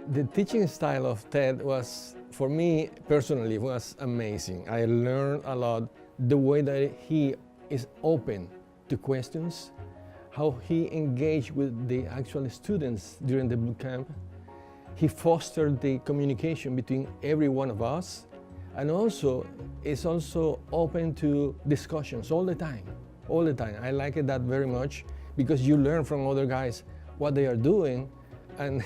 The teaching style of Ted was, for me personally, was amazing. I learned a lot. The way that he is open to questions, how he engaged with the actual students during the boot camp. He fostered the communication between every one of us, and also is also open to discussions all the time. All the time. I like that very much because you learn from other guys what they are doing, and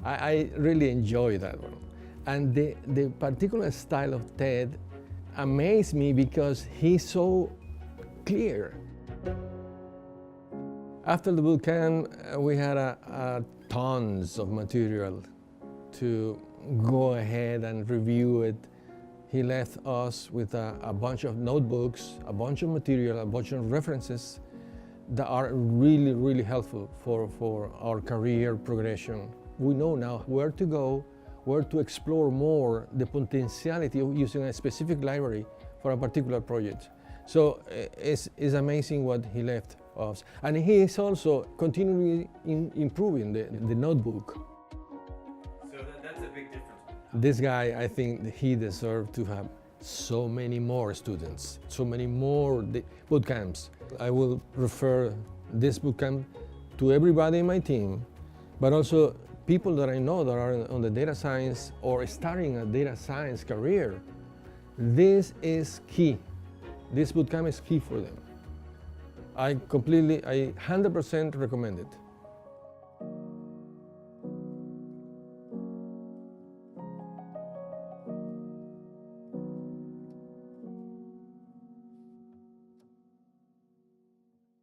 I really enjoy that one. And the particular style of Ted amazed me because he's so clear. After the boot camp, we had tons of material to go ahead and review it. He left us with a bunch of notebooks, a bunch of material, a bunch of references that are really, really helpful for our career progression. We know now where to go, where to explore more the potentiality of using a specific library for a particular project. So it's amazing what he left us. And he is also continually improving the notebook. So that's a big difference. This guy, I think he deserved to have so many more students, so many more boot camps. I will refer this boot camp to everybody in my team, but also people that I know that are on the data science or starting a data science career. This is key. This boot camp is key for them. I 100% recommend it.